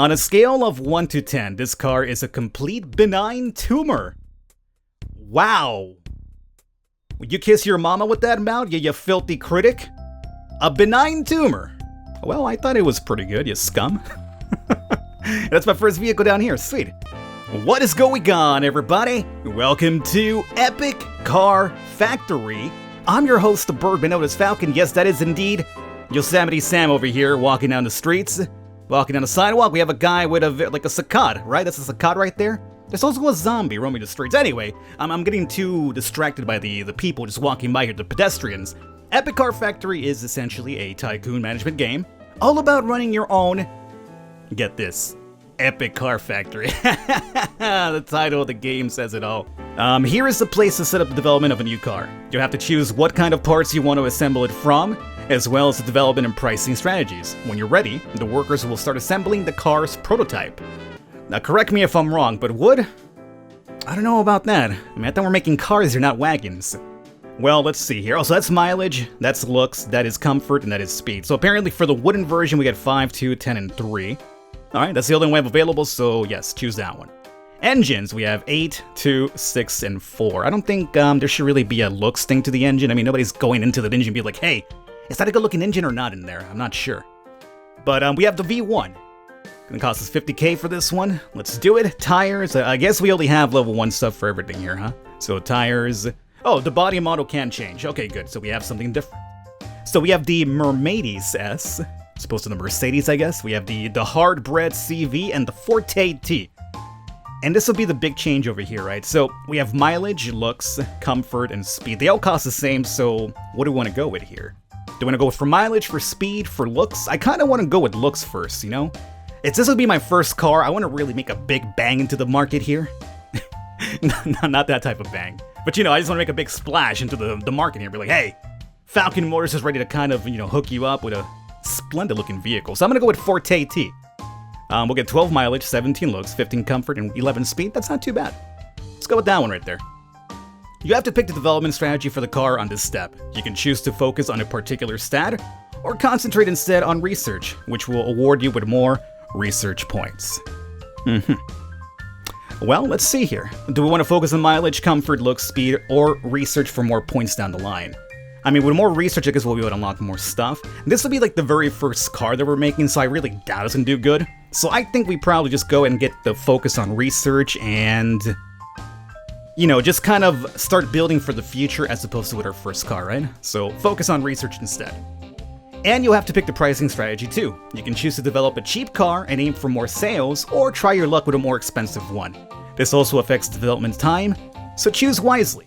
On a scale of 1 to 10, this car is a complete benign tumor. Wow. Would you kiss your mama with that mouth, you filthy critic? A benign tumor. Well, I thought it was pretty good, you scum. That's my first vehicle down here, sweet. What is going on, everybody? Welcome to Epic Car Factory. I'm your host, the bird, known as Falcon. Yes, that is indeed Yosemite Sam over here, walking down the streets. Walking down the sidewalk, we have a guy with like a saccade, right? That's a saccade right there. There's also a zombie roaming the streets. Anyway, I'm getting too distracted by the people just walking by here, the pedestrians. Epic Car Factory is essentially a tycoon management game, all about running your own, get this, Epic Car Factory. The title of the game says it all. Here is the place to set up the development of a new car. You have to choose what kind of parts you want to assemble it from, as well as the development and pricing strategies. When you're ready, the workers will start assembling the car's prototype. Now correct me if I'm wrong, but wood? I don't know about that. I mean, I thought we're making cars here, not wagons. Well, let's see here. Oh, so that's mileage, that's looks, that is comfort, and that is speed. So apparently for the wooden version, we get 5, 2, 10, and 3. Alright, that's the only one we have available, so yes, choose that one. Engines, we have 8, 2, 6, and 4. I don't think there should really be a looks thing to the engine. I mean, nobody's going into the engine and be like, hey, is that a good-looking engine or not in there? I'm not sure. But we have the V1. Gonna cost us $50K for this one. Let's do it. Tires, I guess we only have level 1 stuff for everything here, huh? So tires... Oh, the body model can change. Okay, good. So we have something different. So we have the Mercedes S. As opposed to the Mercedes, I guess. We have the Hardbred CV and the Forte T. And this will be the big change over here, right? So we have mileage, looks, comfort, and speed. They all cost the same, so what do we want to go with here? Do we want to go for mileage, for speed, for looks? I kind of want to go with looks first, you know? This will be my first car. I want to really make a big bang into the market here. Not that type of bang. But, you know, I just want to make a big splash into the market here. Be like, hey, Falcon Motors is ready to kind of, you know, hook you up with a splendid looking vehicle. So I'm going to go with Forte T. We'll get 12 mileage, 17 looks, 15 comfort, and 11 speed. That's not too bad. Let's go with that one right there. You have to pick the development strategy for the car on this step. You can choose to focus on a particular stat, or concentrate instead on research, which will award you with more research points. Well, let's see here. Do we want to focus on mileage, comfort, looks, speed, or research for more points down the line? I mean, with more research, I guess we'll be able to unlock more stuff. This will be like the very first car that we're making, so I really doubt it's gonna do good. So I think we probably just go and get the focus on research and, you know, just kind of start building for the future as opposed to with our first car, right? So focus on research instead. And you'll have to pick the pricing strategy too. You can choose to develop a cheap car and aim for more sales, or try your luck with a more expensive one. This also affects development time, so choose wisely.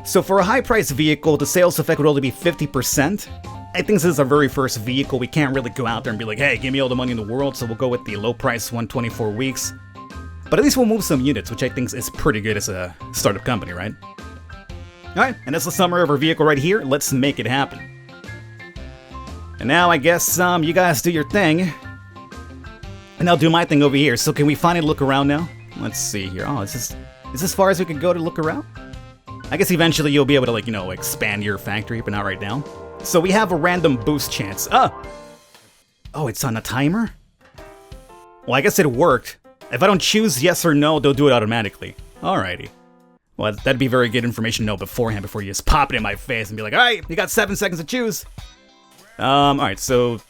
So for a high-priced vehicle, the sales effect would only be 50%. I think this is our very first vehicle. We can't really go out there and be like, hey, give me all the money in the world, so we'll go with the low-price one, 24 weeks. But at least we'll move some units, which I think is pretty good as a startup company, right? Alright, and that's the summary of our vehicle right here. Let's make it happen. And now I guess you guys do your thing, and I'll do my thing over here. So can we finally look around now? Let's see here. Oh, is this as far as we could go to look around? I guess eventually you'll be able to, like, you know, expand your factory, but not right now. So we have a random boost chance. Oh, it's on a timer? Well, I guess it worked. If I don't choose yes or no, they'll do it automatically. Alrighty. Well, that'd be very good information to know beforehand, before you just pop it in my face and be like, alright, you got 7 seconds to choose. Alright, so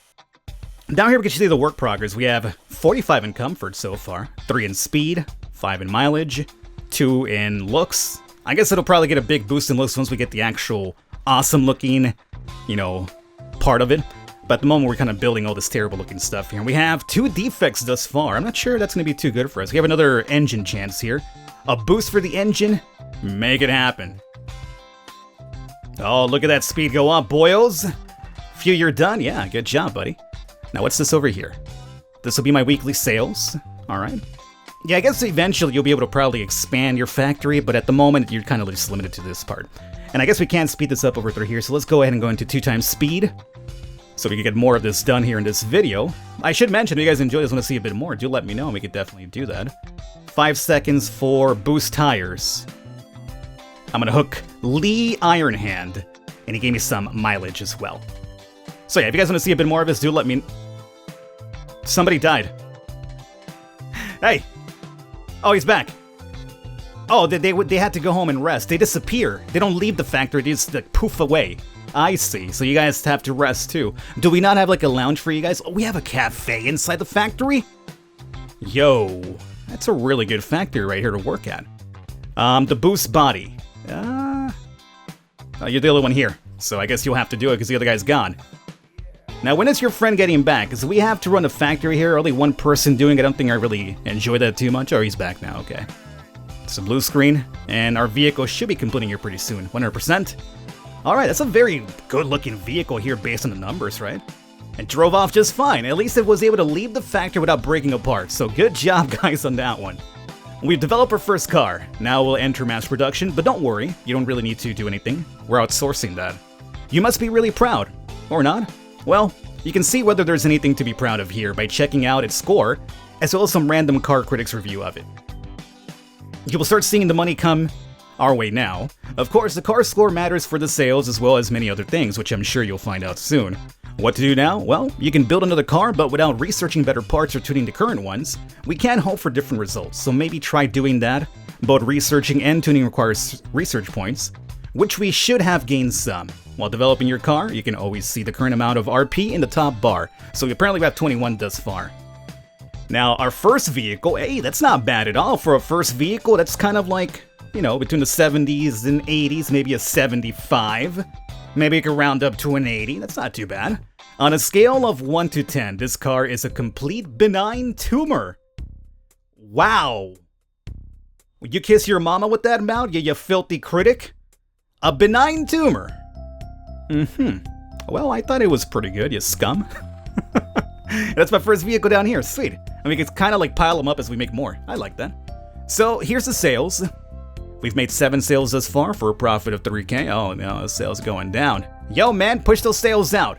down here we can see the work progress. We have 45 in comfort so far, 3 in speed, 5 in mileage, 2 in looks. I guess it'll probably get a big boost in looks once we get the actual awesome looking, you know, part of it. But at the moment we're kind of building all this terrible looking stuff here. And we have 2 defects thus far. I'm not sure that's going to be too good for us. We have another engine chance here. A boost for the engine. Make it happen. Oh, look at that speed go up, boyos. Phew, you're done? Yeah, good job, buddy. Now what's this over here? This will be my weekly sales. Alright. Yeah, I guess eventually you'll be able to probably expand your factory, but at the moment you're kind of just limited to this part. And I guess we can't speed this up over through here, so let's go ahead and go into 2 times speed, so we can get more of this done here in this video. I should mention, if you guys enjoy this, want to see a bit more, do let me know, and we could definitely do that. 5 seconds for boost tires. I'm gonna hook Lee Ironhand, and he gave me some mileage as well. So yeah, if you guys want to see a bit more of this, do let me... Somebody died. Hey! Oh, he's back. Oh, they had to go home and rest. They disappear. They don't leave the factory. They just like, poof away. I see. So you guys have to rest too. Do we not have like a lounge for you guys? Oh, we have a cafe inside the factory? Yo, that's a really good factory right here to work at. The boost body. You're the only one here. So I guess you'll have to do it because the other guy's gone. Now, when is your friend getting back? Because we have to run a factory here. Only one person doing it. I don't think I really enjoy that too much. Oh, he's back now. Okay. It's a blue screen. And our vehicle should be completing here pretty soon. 100%. Alright, that's a very good-looking vehicle here based on the numbers, right? It drove off just fine. At least it was able to leave the factory without breaking apart. So good job, guys, on that one. We've developed our first car. Now we'll enter mass production. But don't worry. You don't really need to do anything. We're outsourcing that. You must be really proud. Or not. Well, you can see whether there's anything to be proud of here by checking out its score, as well as some random car critics review of it. You will start seeing the money come our way now. Of course, the car score matters for the sales as well as many other things, which I'm sure you'll find out soon. What to do now? Well, you can build another car, but without researching better parts or tuning the current ones. We can hope for different results, so maybe try doing that. Both researching and tuning requires research points, which we should have gained some. While developing your car, you can always see the current amount of RP in the top bar, so apparently we have 21 thus far. Now, our first vehicle, hey, that's not bad at all for a first vehicle. That's kind of like, you know, between the 70s and 80s, maybe a 75. Maybe you can round up to an 80, that's not too bad. On a scale of 1 to 10, this car is a complete benign tumor. Wow. Would you kiss your mama with that mouth, you filthy critic? A benign tumor. Well, I thought it was pretty good, you scum. That's my first vehicle down here, sweet. I mean, it's kind of like pile them up as we make more. I like that. So, here's the sales. We've made 7 sales thus far for a profit of 3K. Oh, no, the sales going down. Yo, man, push those sales out.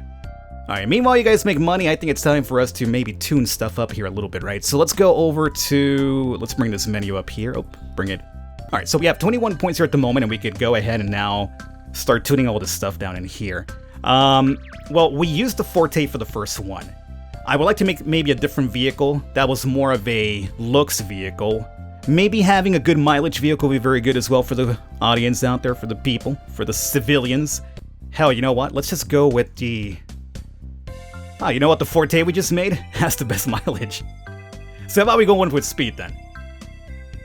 Alright, meanwhile you guys make money, I think it's time for us to maybe tune stuff up here a little bit, right? So let's go over to... Let's bring this menu up here. Oh, bring it. Alright, so we have 21 points here at the moment, and we could go ahead and now start tuning all this stuff down in here. Well, we used the Forte for the first one. I would like to make maybe a different vehicle that was more of a looks vehicle. Maybe having a good mileage vehicle would be very good as well for the audience out there, for the people, for the civilians. Hell, you know what? Let's just go with the... Oh, you know what? The Forte we just made has the best mileage. So how about we go one with speed then?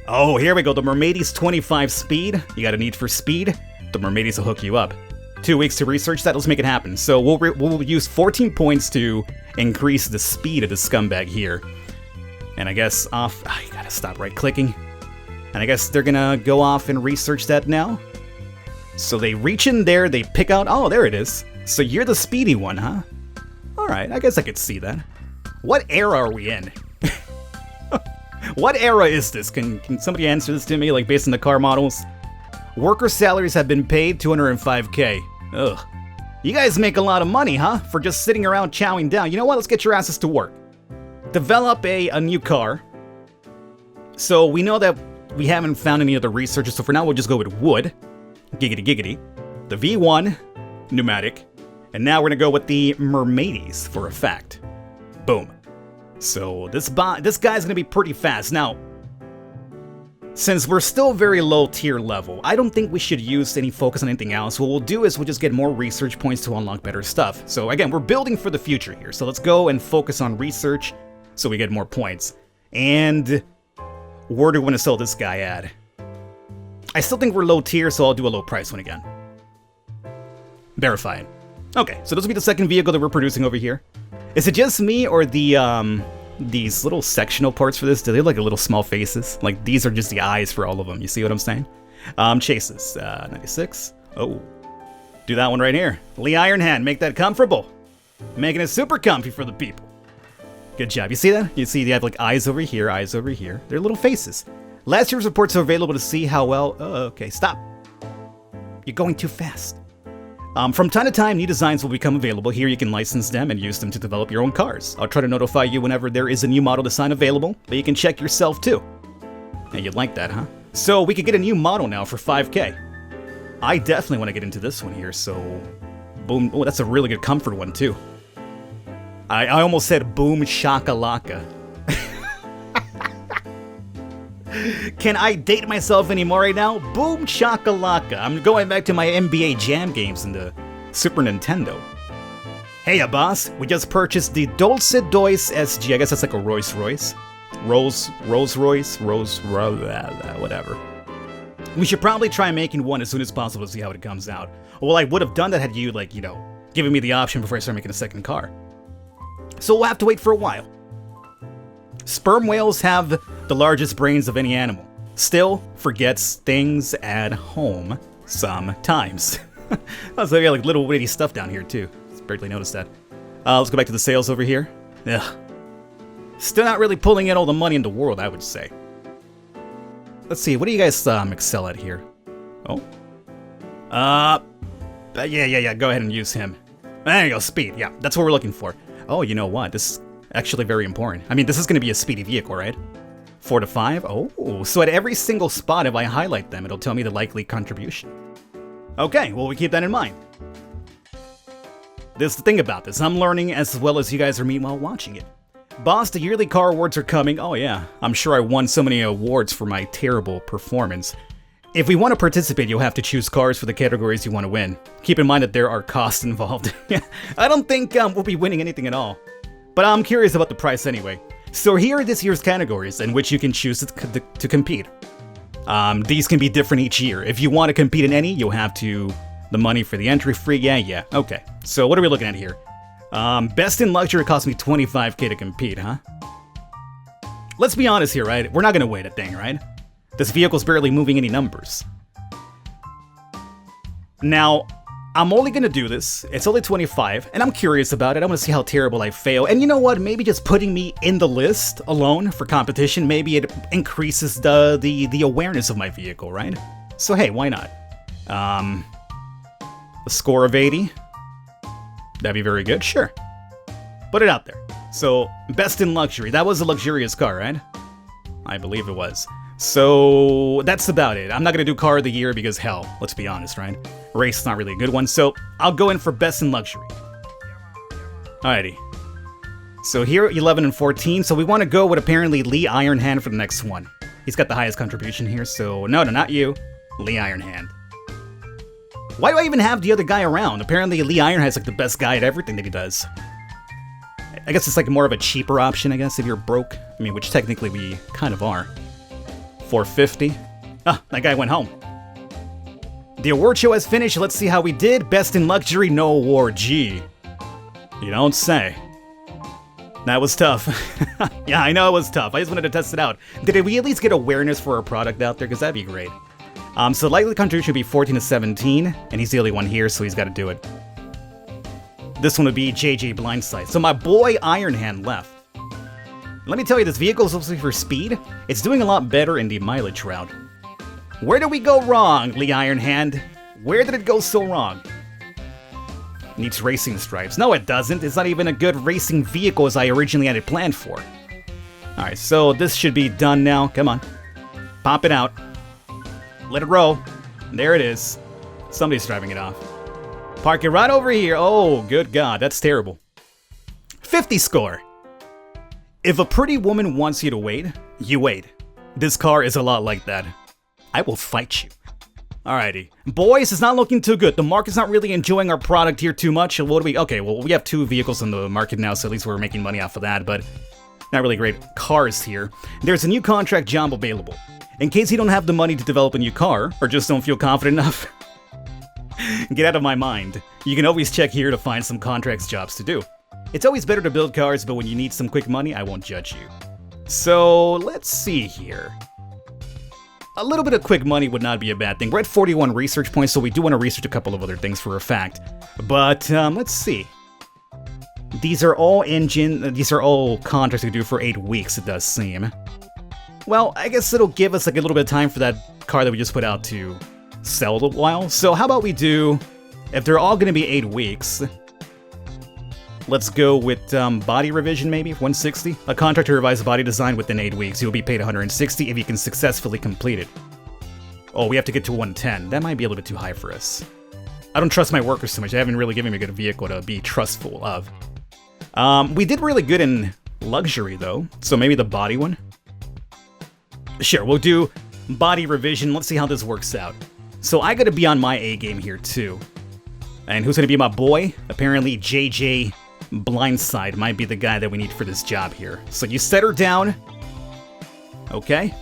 Oh, here we go. The Mermades 25 speed. You got a need for speed? The Mermades will hook you up. 2 weeks to research that. Let's make it happen. So we'll use 14 points to increase the speed of the scumbag here. And I guess off... Oh, you gotta stop right-clicking. And I guess they're gonna go off and research that now. So they reach in there, they pick out... Oh, there it is. So you're the speedy one, huh? Alright, I guess I could see that. What era are we in? What era is this? Can somebody answer this to me, like based on the car models? Worker salaries have been paid, 205K. Ugh. You guys make a lot of money, huh? For just sitting around chowing down. You know what? Let's get your asses to work. Develop a new car. So we know that we haven't found any other researchers, so for now we'll just go with wood. Giggity giggity. The V1, pneumatic. And now we're gonna go with the Mermades for a fact. Boom. So this guy's gonna be pretty fast. Now, since we're still very low tier level, I don't think we should use any focus on anything else. What we'll do is we'll just get more research points to unlock better stuff. So again, we're building for the future here. So let's go and focus on research so we get more points. And where do we want to sell this guy at? I still think we're low tier, so I'll do a low price one again. Verify it. Okay, so this will be the second vehicle that we're producing over here. Is it just me, or the, these little sectional parts for this, do they have like a little small faces? Like, these are just the eyes for all of them, you see what I'm saying? Chases, 96. Oh, do that one right here. Lee Ironhand, make that comfortable. Making it super comfy for the people. Good job, you see that? You see they have like eyes over here, eyes over here. They're little faces. Last year's reports are available to see how well... Oh, okay, stop. You're going too fast. From time to time, new designs will become available. Here you can license them and use them to develop your own cars. I'll try to notify you whenever there is a new model design available, but you can check yourself too. And you'd like that, huh? So we could get a new model now for 5K. I definitely want to get into this one here, so... Boom. Oh, that's a really good comfort one too. I almost said boom shakalaka. Can I date myself anymore right now? Boom chakalaka. I'm going back to my NBA Jam games in the Super Nintendo. Hey, boss. We just purchased the Dulce Dois SG. I guess that's like a Rolls Royce. Rolls Royce, whatever. We should probably try making one as soon as possible to see how it comes out. Well, I would have done that had you, like, you know, given me the option before I started making a second car. So we'll have to wait for a while. Sperm whales have the largest brains of any animal. Still forgets things at home sometimes. So we got like little witty stuff down here too. Barely noticed that. Let's go back to the sales over here. Ugh. Still not really pulling in all the money in the world, I would say. Let's see, what do you guys excel at here? Oh. Yeah, go ahead and use him. There you go, speed, yeah, that's what we're looking for. Oh, you know what, this is actually very important. I mean, this is going to be a speedy vehicle, right? 4 to 5, oh, so at every single spot, if I highlight them, it'll tell me the likely contribution. Okay, well, we keep that in mind. This is the thing about this, I'm learning as well as you guys are meanwhile watching it. Boss, the yearly car awards are coming. Oh yeah, I'm sure I won so many awards for my terrible performance. If we want to participate, you'll have to choose cars for the categories you want to win. Keep in mind that there are costs involved. I don't think we'll be winning anything at all. But I'm curious about the price anyway. So here are this year's categories in which you can choose to compete. These can be different each year. If you want to compete in any, you'll have to... The money for the entry free, yeah, okay. So what are we looking at here? Best in luxury cost me $25K to compete, huh? Let's be honest here, right? We're not gonna win a thing, right? This vehicle's barely moving any numbers. Now, I'm only gonna do this. It's only 25, and I'm curious about it. I wanna see how terrible I fail. And you know what? Maybe just putting me in the list alone for competition, maybe it increases the awareness of my vehicle, right? So hey, why not? A score of 80. That'd be very good, sure. Put it out there. So, best in luxury. That was a luxurious car, right? I believe it was. So, that's about it. I'm not gonna do car of the year because hell, let's be honest, right? Race is not really a good one, so I'll go in for best in luxury. Alrighty. So here, 11 and 14, so we want to go with apparently Lee Ironhand for the next one. He's got the highest contribution here, so no, not you. Lee Ironhand. Why do I even have the other guy around? Apparently Lee Ironhand's like the best guy at everything that he does. I guess it's like more of a cheaper option, I guess, if you're broke. I mean, which technically we kind of are. 450. Ah, that guy went home. The award show has finished. Let's see how we did. Best in luxury, no award. Gee. You don't say. That was tough. Yeah, I know it was tough. I just wanted to test it out. Did we at least get awareness for our product out there? Because that'd be great. So likely contribution would be 14 to 17, and he's the only one here, so he's got to do it. This one would be JJ Blindside. So my boy Ironhand left. Let me tell you, this vehicle is supposed to be for speed. It's doing a lot better in the mileage route. Where did we go wrong, Lee Ironhand? Where did it go so wrong? Needs racing stripes. No, it doesn't. It's not even a good racing vehicle as I originally had it planned for. Alright, so this should be done now. Come on. Pop it out. Let it roll. There it is. Somebody's driving it off. Park it right over here. Oh, good God. That's terrible. 50 score. If a pretty woman wants you to wait, you wait. This car is a lot like that. I will fight you. Alrighty. Boys, it's not looking too good. The market's not really enjoying our product here too much. What do we... Okay, well, we have 2 vehicles on the market now, so at least we're making money off of that, but not really great cars here. There's a new contract job available. In case you don't have the money to develop a new car, or just don't feel confident enough, get out of my mind. You can always check here to find some contracts jobs to do. It's always better to build cars, but when you need some quick money, I won't judge you. So, let's see here. A little bit of quick money would not be a bad thing. We're at 41 research points, so we do want to research a couple of other things for a fact. But, let's see. These are all contracts we do for 8 weeks, it does seem. Well, I guess it'll give us like a little bit of time for that car that we just put out to sell a while. So how about we do, if they're all going to be 8 weeks, let's go with body revision maybe, 160. A contract to revise a body design within 8 weeks. You'll be paid 160 if you can successfully complete it. Oh, we have to get to 110. That might be a little bit too high for us. I don't trust my workers so much. I haven't really given me a good vehicle to be trustful of. We did really good in luxury though, so maybe the body one. Sure, we'll do body revision. Let's see how this works out. So I gotta be on my A game here too. And who's gonna be my boy? Apparently JJ Blindside might be the guy that we need for this job here. So you set her down. Okay.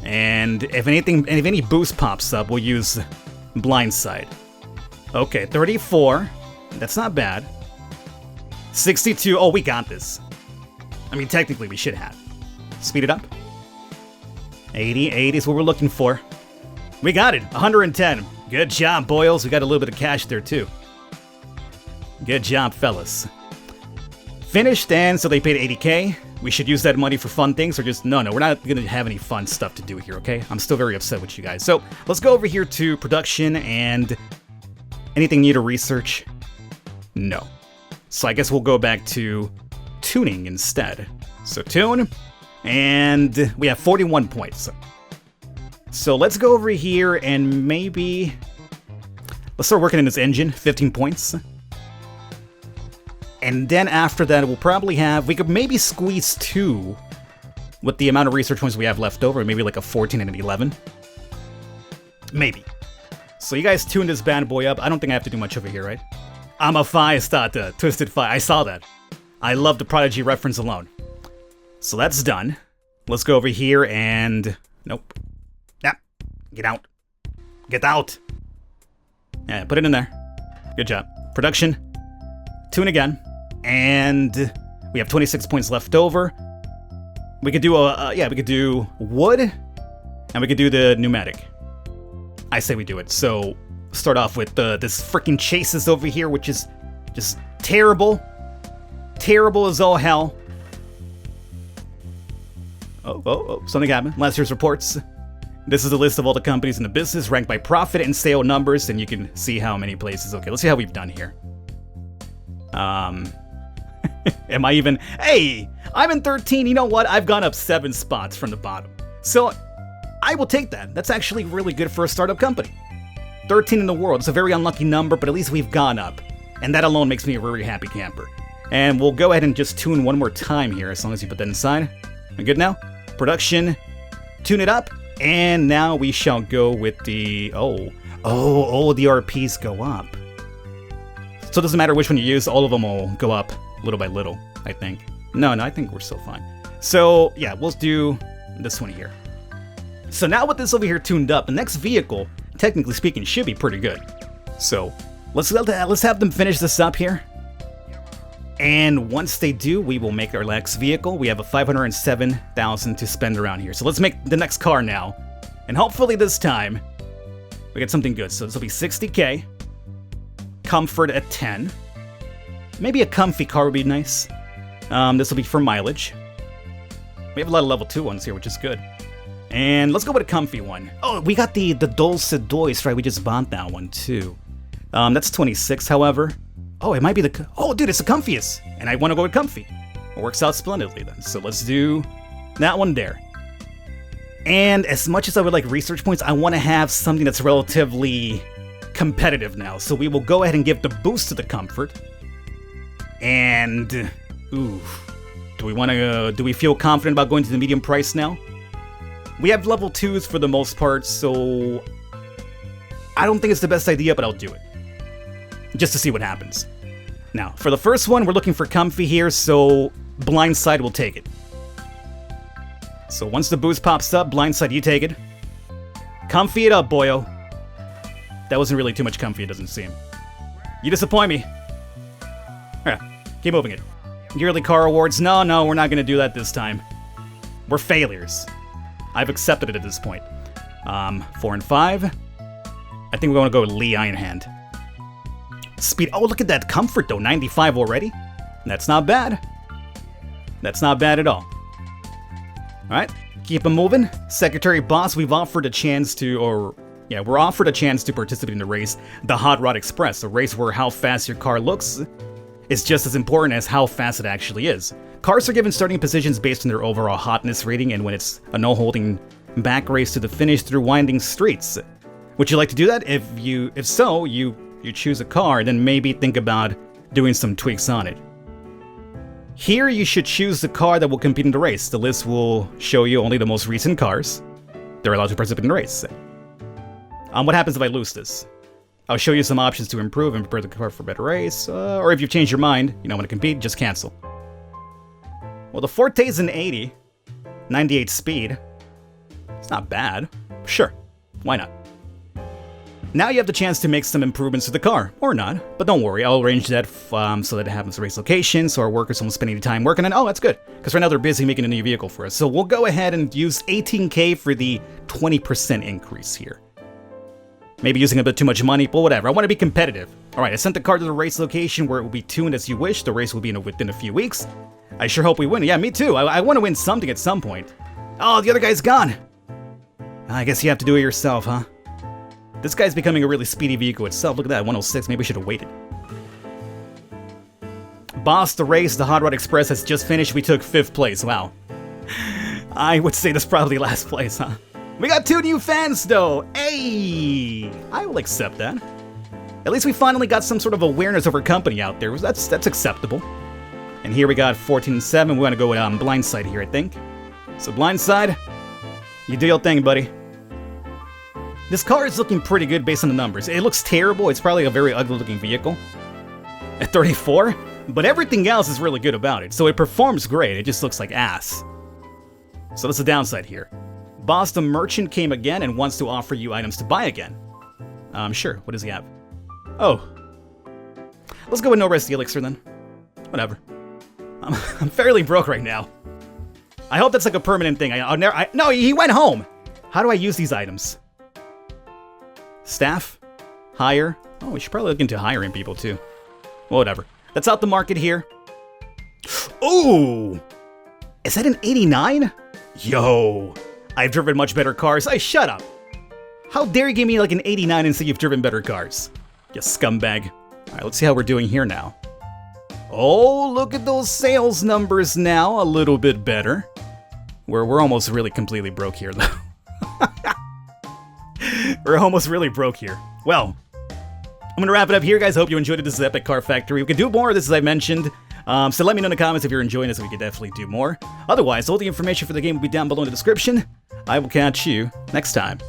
And if any boost pops up, we'll use Blindside. Okay, 34. That's not bad. 62. Oh, we got this. I mean, technically we should have. Speed it up. 80. 80 is what we're looking for. We got it. 110. Good job, Boyles. We got a little bit of cash there, too. Good job, fellas. Finished, and so they paid 80K. We should use that money for fun things, or just... No, we're not going to have any fun stuff to do here, okay? I'm still very upset with you guys. So, let's go over here to production, and... Anything new to research? No. So I guess we'll go back to tuning instead. So tune, and we have 41 points. So let's go over here and maybe... Let's start working in this engine, 15 points. And then after that, we'll probably have... We could maybe squeeze 2 with the amount of research points we have left over. Maybe like a 14 and an 11. Maybe. So you guys tune this bad boy up. I don't think I have to do much over here, right? I'm a Fi starter, Twisted Fi. I saw that. I love the Prodigy reference alone. So that's done. Let's go over here and... Nope. Yeah. Get out. Get out. Yeah, put it in there. Good job. Production. Tune again. And we have 26 points left over. We could do we could do wood. And we could do the pneumatic. I say we do it. So, start off with this freaking chases over here, which is just terrible. Terrible as all hell. Oh, something happened. Last year's reports. This is a list of all the companies in the business, ranked by profit and sale numbers, and you can see how many places. Okay, let's see how we've done here. Am I even... Hey! I'm in 13. You know what? I've gone up 7 spots from the bottom. So, I will take that. That's actually really good for a startup company. 13 in the world. It's a very unlucky number, but at least we've gone up. And that alone makes me a very happy camper. And we'll go ahead and just tune one more time here, as long as you put that inside. We good now? Production. Tune it up. And now we shall go with the... Oh, the RPs go up. So it doesn't matter which one you use, all of them will go up little by little, I think. No, I think we're still fine. So, yeah, we'll do this one here. So now with this over here tuned up, the next vehicle, technically speaking, should be pretty good. So, let's have them finish this up here. And once they do, we will make our next vehicle. We have a 507,000 to spend around here. So let's make the next car now. And hopefully this time, we get something good. So this will be 60K. Comfort at 10. Maybe a comfy car would be nice. This will be for mileage. We have a lot of level 2 ones here, which is good. And let's go with a comfy one. Oh, we got the Dulce Dois, right? We just bought that one too. That's 26, however. Oh, it might be the... Oh, dude, it's the comfiest. And I want to go with comfy. It works out splendidly then. So let's do that one there. And as much as I would like research points, I want to have something that's relatively competitive now. So we will go ahead and give the boost to the comfort. And... Ooh. Do we feel confident about going to the medium price now? We have level 2s for the most part, so... I don't think it's the best idea, but I'll do it. Just to see what happens. Now, for the first one, we're looking for comfy here, so Blindside will take it. So once the boost pops up, Blindside, you take it. Comfy it up, boyo. That wasn't really too much comfy, it doesn't seem. You disappoint me. Yeah, keep moving it. Yearly car awards. No, we're not going to do that this time. We're failures. I've accepted it at this point. 4 and 5. I think we're going to go with Lee Ironhand. Speed. Oh, look at that comfort, though. 95 already. That's not bad. That's not bad at all. Alright, keep them moving. Secretary Boss, we've offered a chance to, we're offered a chance to participate in the race, the Hot Rod Express, a race where how fast your car looks is just as important as how fast it actually is. Cars are given starting positions based on their overall hotness rating, and when it's a no-holding back race to the finish through winding streets. Would you like to do that? If so, you choose a car, then maybe think about doing some tweaks on it. Here you should choose the car that will compete in the race. The list will show you only the most recent cars. They're allowed to participate in the race. What happens if I lose this? I'll show you some options to improve and prepare the car for a better race. Or if you've changed your mind, you don't want to compete, just cancel. Well, the Forte is an 80. 98 speed. It's not bad. Sure, why not? Now you have the chance to make some improvements to the car, or not, but don't worry, I'll arrange that so that it happens to race location, so our workers won't spend any time working on it. Oh, that's good, because right now they're busy making a new vehicle for us. So we'll go ahead and use 18K for the 20% increase here. Maybe using a bit too much money, but whatever, I want to be competitive. Alright, I sent the car to the race location where it will be tuned as you wish. The race will be within a few weeks. I sure hope we win. Yeah, me too. I want to win something at some point. Oh, the other guy's gone. I guess you have to do it yourself, huh? This guy's becoming a really speedy vehicle itself. Look at that, 106. Maybe we should have waited. Boss, the race, the Hot Rod Express has just finished. We took 5th place. Wow. I would say that's probably last place, huh? We got 2 new fans, though. Hey! I will accept that. At least we finally got some sort of awareness of our company out there. That's acceptable. And here we got 14-7. We want to go with Blindside here, I think. So Blindside, you do your thing, buddy. This car is looking pretty good based on the numbers. It looks terrible. It's probably a very ugly-looking vehicle at 34, but everything else is really good about it. So it performs great. It just looks like ass. So that's the downside here. Boss the Merchant came again and wants to offer you items to buy again. Sure. What does he have? Oh. Let's go with no rest elixir then. Whatever. I'm fairly broke right now. I hope that's like a permanent thing. No, he went home. How do I use these items? Staff? Hire? Oh, we should probably look into hiring people too. Well, whatever. That's out the market here. Ooh! Is that an 89? Yo! I've driven much better cars. Hey, shut up! How dare you give me like an 89 and say you've driven better cars? You scumbag. Alright, let's see how we're doing here now. Oh, look at those sales numbers now. A little bit better. We're almost really completely broke here, though. We're almost really broke here. Well, I'm gonna wrap it up here, guys. Hope you enjoyed it. This is Epic Car Factory. We could do more of this, as I mentioned. So let me know in the comments if you're enjoying this, and we could definitely do more. Otherwise, all the information for the game will be down below in the description. I will catch you next time.